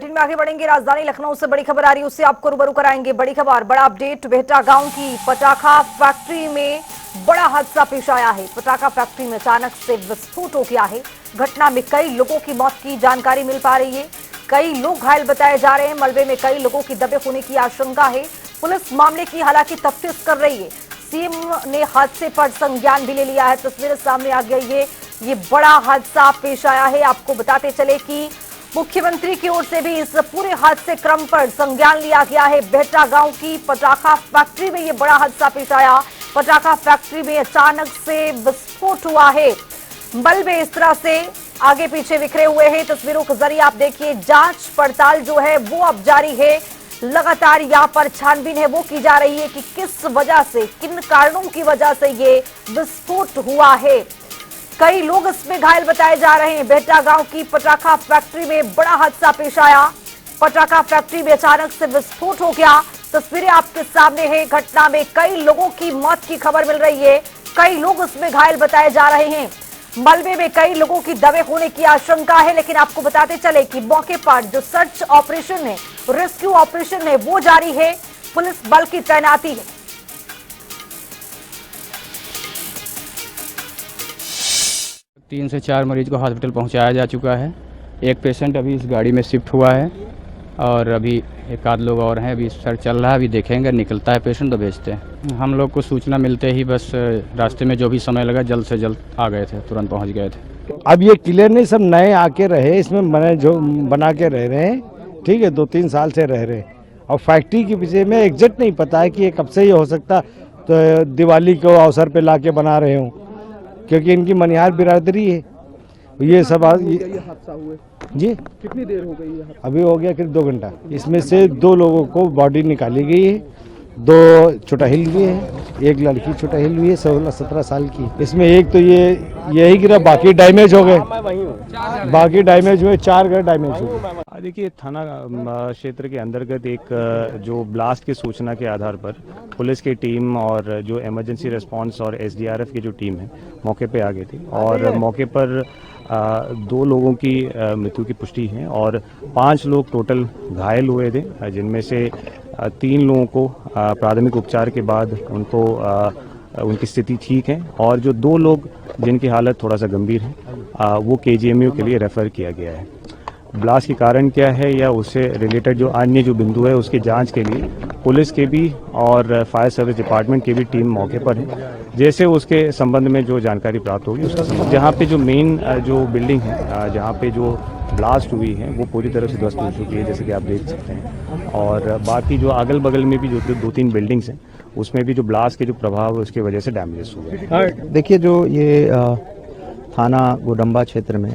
Bulletin में आगे बढ़ेंगे। राजधानी लखनऊ से बड़ी खबर आ रही है, उससे आपको रूबरू कराएंगे। बड़ी खबर, बड़ा अपडेट। बेहटा गांव की पटाखा फैक्ट्री में बड़ा हादसा पेश आया है। पटाखा फैक्ट्री में अचानक से विस्फोट हो गया है। घटना में कई लोगों की मौत की जानकारी मिल पा रही है। कई लोग घायल बताए जा रहे हैं। मलबे में कई लोगों की दबे होने की आशंका है। पुलिस मामले की हालांकि तफ्तीश कर रही है। सीएम ने हादसे पर संज्ञान भी ले लिया है। तस्वीरें सामने आ गई है। ये बड़ा हादसा पेश आया है। आपको बताते चले कि मुख्यमंत्री की ओर से भी इस पूरे हादसे क्रम पर संज्ञान लिया गया है। बेहटा गांव की पटाखा फैक्ट्री में यह बड़ा हादसा पेश आया। पटाखा फैक्ट्री में अचानक से विस्फोट हुआ है। मलबे इस तरह से आगे पीछे बिखरे हुए हैं। तस्वीरों के जरिए आप देखिए, जांच पड़ताल जो है वो अब जारी है। लगातार यहां पर छानबीन है वो की जा रही है कि किस वजह से, किन कारणों की वजह से ये विस्फोट हुआ है। कई लोग इसमें घायल बताए जा रहे हैं। बेहटा गांव की पटाखा फैक्ट्री में बड़ा हादसा पेश आया। पटाखा फैक्ट्री में अचानक से विस्फोट हो गया। तस्वीरें आपके सामने है। घटना में कई लोगों की मौत की खबर मिल रही है। कई लोग इसमें घायल बताए जा रहे हैं। मलबे में कई लोगों की दबे होने की आशंका है। लेकिन आपको बताते चले कि मौके पर जो सर्च ऑपरेशन है, रेस्क्यू ऑपरेशन है, वो जारी है। पुलिस बल की तैनाती है। 3 से 4 मरीज को हॉस्पिटल पहुंचाया जा चुका है। एक पेशेंट अभी इस गाड़ी में शिफ्ट हुआ है और अभी एक आध लोग और हैं। अभी सर्च चल रहा है। अभी देखेंगे, निकलता है पेशेंट तो भेजते हैं। हम लोग को सूचना मिलते ही बस रास्ते में जो भी समय लगा जल्द से जल्द आ गए थे, तुरंत पहुंच गए थे। अब ये क्लियर नहीं, सब नए आके रहे इसमें, बने जो बना के रह रहे हैं, ठीक है, 2-3 साल से रह रहे हैं। और फैक्ट्री के विषय में एग्जैक्ट नहीं पता है कि ये कब से ये हो सकता, तो दिवाली को अवसर पे लाके बना रहे हो, क्योंकि इनकी मनिहार बिरादरी है ये सब। ये हादसा हुए जी कितनी देर हो गई है? अभी हो गया करीब 2 घंटा। इसमें से 2 लोगों को बॉडी निकाली गई है, 2 चुटहिल हुए हैं, एक लड़की चुटहिल हुई है 16-17 साल की। इसमें एक तो ये यही गिरा, बाकी डैमेज हो गए, बाकी डैमेज हुए, 4 घर डैमेज हुए। देखिए, थाना क्षेत्र के अंतर्गत एक जो ब्लास्ट की सूचना के आधार पर पुलिस की टीम और जो इमरजेंसी रिस्पांस और एसडीआरएफ की जो टीम है मौके पे आ गई थी और मौके पर 2 लोगों की मृत्यु की पुष्टि है और 5 लोग टोटल घायल हुए थे, जिनमें से 3 लोगों को प्राथमिक उपचार के बाद उनको उनकी स्थिति ठीक है और जो 2 लोग जिनकी हालत थोड़ा सा गंभीर है वो केजीएमयू के लिए रेफर किया गया है। ब्लास्ट के कारण क्या है या उससे रिलेटेड जो अन्य जो बिंदु है उसकी जांच के लिए पुलिस के भी और फायर सर्विस डिपार्टमेंट की भी टीम मौके पर है। जैसे उसके संबंध में जो जानकारी प्राप्त होगी उसका संबंध, जहाँ पे जो मेन जो बिल्डिंग है जहाँ पे जो ब्लास्ट हुई है वो पूरी तरह से ध्वस्त हो चुकी है, जैसे कि आप देख सकते हैं। और बाकी जो अगल बगल में भी जो 2-3 बिल्डिंग्स हैं उसमें भी जो ब्लास्ट के जो प्रभाव है उसकी वजह से डैमेजेस हुए हैं। देखिए, जो ये थाना गोडम्बा क्षेत्र में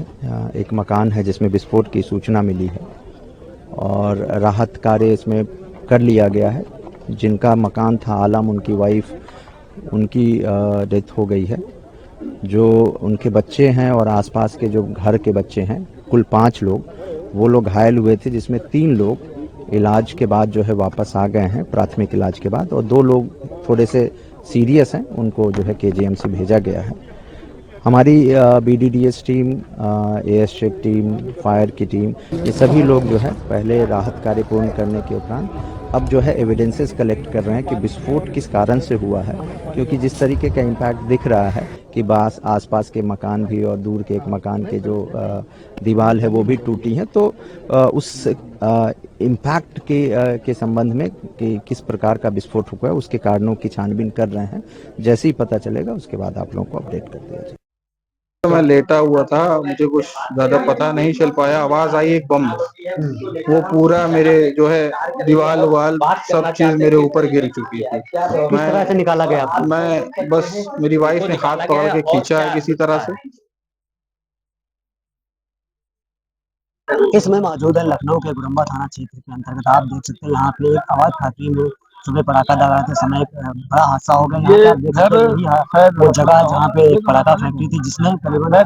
एक मकान है जिसमें विस्फोट की सूचना मिली है और राहत कार्य इसमें कर लिया गया है। जिनका मकान था आलम, उनकी वाइफ, उनकी डेथ हो गई है। जो उनके बच्चे हैं और आसपास के जो घर के बच्चे हैं, कुल 5 लोग, वो लोग घायल हुए थे, जिसमें 3 लोग इलाज के बाद जो है वापस आ गए हैं प्राथमिक इलाज के बाद, और 2 लोग थोड़े से सीरियस हैं, उनको जो है केजीएमसी भेजा गया है। हमारी BDDS team, ASF team, fire की टीम, ये सभी लोग जो है पहले राहत कार्य पूर्ण करने के उपरांत अब जो है एविडेंसेस कलेक्ट कर रहे हैं कि विस्फोट किस कारण से हुआ है, क्योंकि जिस तरीके का इम्पैक्ट दिख रहा है कि आसपास के मकान भी और दूर के एक मकान के जो दीवार है वो भी टूटी है, तो उस इम्पैक्ट के संबंध में कि किस प्रकार का विस्फोट हुआ है उसके कारणों की छानबीन कर रहे हैं। जैसे ही पता चलेगा उसके बाद आप लोगों को अपडेट कर दिया जाएगा। तो मैं लेटा हुआ था, मुझे कुछ ज्यादा पता नहीं चल पाया। आवाज आई एक बम, वो पूरा मेरे जो है दीवार वाल सब चीज मेरे ऊपर गिर चुकी थी। किस तरह से निकाला गया? मैं बस, मेरी वाइफ ने हाथ पकड़ के खींचा है किसी तरह से। इस समय मौजूद है लखनऊ के गुरम्बा थाना क्षेत्र के अंतर्गत। आप देख सकते हैं यहाँ पे एक अवैध फैक्ट्री में सुबह पटाखा दगा रहे थे समय बड़ा हादसा हो गया। यहाँ पे आप देख सकते हैं यही है वो जगह जहाँ पे एक पटाखा फैक्ट्री थी जिसमें करीबन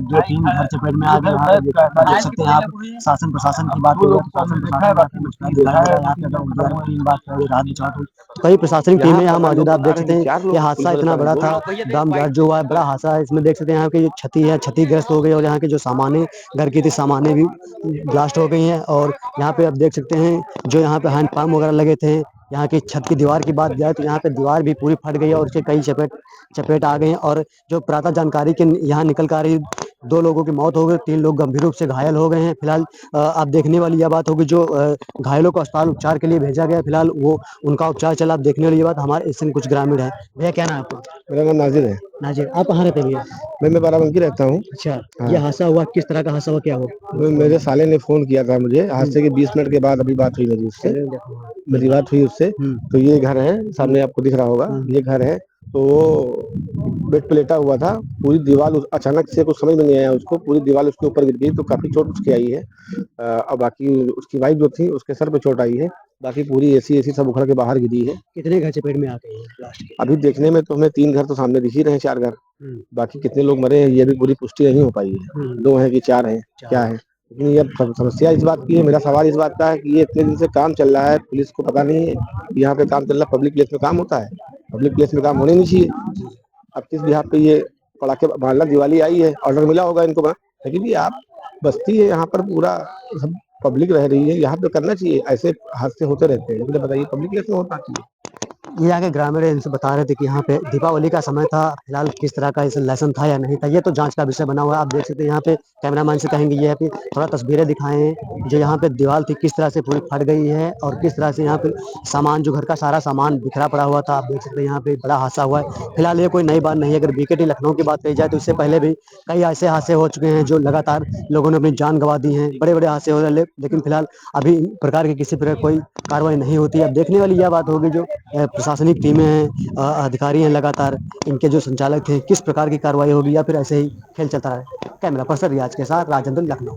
2-3 घर चपेट में आ गए। यहाँ पे देख सकते हैं आप शासन प्रशासन की बात करें तो शासन प्रशासन यहाँ पे मुश्किल दिखाई दे रहा है। यहाँ पे अगर NDRF की बात करें राहत बचाव तो कई प्रशासनिक टीमें यहाँ मौजूद है। आप देख सकते हैं ये हादसा इतना बड़ा था, बम ब्लास्ट जो हुआ है बड़ा हादसा है। इसमें देख सकते हैं यहाँ की जो छती है क्षतिग्रस्त हो गई और यहाँ के जो सामानें घर की थी सामानें भी ब्लास्ट हो गई हैं। और यहाँ पे आप देख सकते हैं जो यहाँ पे हैंड पंप वगैरह लगे थे, यहाँ की छत की दीवार की बात जाए तो यहाँ पे दीवार भी पूरी फट गई है और उसके कई चपेट आ गए हैं। और जो प्रातः जानकारी के यहाँ निकल कर आ रही 2 लोगों की मौत हो गई, 3 लोग गंभीर रूप से घायल हो गए हैं। फिलहाल आप देखने वाली यह बात होगी जो घायलों को अस्पताल उपचार के लिए भेजा गया, फिलहाल वो उनका उपचार चला। आप देखने वाली ये बात हमारे इससे कुछ ग्रामीण है। भैया क्या नाम है आपका? मेरा नाम नाजिर है। नाजिर, आप कहाँ रहते हैं भैया? मैं बाराबंकी रहता हूँ। अच्छा, ये हादसा हुआ किस तरह का हादसा हुआ, क्या हुआ? मेरे साले ने फोन किया था मुझे, हादसे के 20 मिनट के बाद अभी बात हुई मेरी बात हुई उससे। तो ये घर है सामने आपको दिख रहा होगा, ये घर है। तो वो बेड पे लेटा हुआ था, पूरी दीवार अचानक से कुछ समझ में नहीं आया उसको, पूरी दीवार उसके ऊपर गिर गई तो काफी चोट उसकी आई है। और बाकी उसकी वाइफ जो थी उसके सर पे चोट आई है, बाकी पूरी एसी सब उखड़ के बाहर गिरी है। कितने घर चपेट में आ गए हैं ब्लास्ट के? अभी देखने में तो हमें 3 घर तो सामने दिख ही रहे हैं, 4 घर। बाकी कितने लोग मरे हैं ये भी पूरी पुष्टि नहीं हो पाई है, 2 हैं कि 4 हैं क्या है। लेकिन ये समस्या इस बात की है, मेरा सवाल इस बात का है कि ये इतने दिन से काम चल रहा है, पुलिस को पता नहीं है यहाँ पे काम चल रहा है। पब्लिक प्लेस में काम होता है, पब्लिक प्लेस में काम होने नहीं चाहिए। अब किस बिहार पे ये पटाखे मारना, दिवाली आई है ऑर्डर मिला होगा इनको, लेकिन ये आप बस्ती है यहाँ पर पूरा सब पब्लिक रह रही है, यहाँ पे करना चाहिए। ऐसे हादसे होते रहते हैं, लेकिन बताइए पब्लिक प्लेस में होता चाहिए। ये यहाँ के ग्रामीण इनसे बता रहे थे कि यहाँ पे दीपावली का समय था, फिलहाल किस तरह का इस लेसन था या नहीं था ये तो जांच का विषय बना हुआ है। आप देख सकते हैं यहाँ पे कैमरामैन से कहेंगे ये कि थोड़ा तस्वीरें दिखाएं जो यहाँ पे दीवार थी किस तरह से पूरी फट गई है और किस तरह से यहाँ पे सामान जो घर का सारा सामान बिखरा पड़ा हुआ था। आप देख सकते हैं यहाँ पे बड़ा हादसा हुआ है। फिलहाल ये कोई नई बात नहीं है। अगर बीकेटी लखनऊ की बात कही जाए तो इससे पहले भी कई ऐसे हादसे हो चुके हैं जो लगातार लोगों ने अपनी जान गंवा दी है, बड़े बड़े हादसे हो रहे हैं। लेकिन फिलहाल अभी इन प्रकार की किसी प्रकार कोई कार्रवाई नहीं होती है। अब देखने वाली यह बात होगी जो प्रशासनिक टीमें हैं, अधिकारी हैं, लगातार इनके जो संचालक थे किस प्रकार की कार्रवाई होगी या फिर ऐसे ही खेल चलता रहे। कैमरा पर्सन रियाज के साथ राजेंद्र, लखनऊ।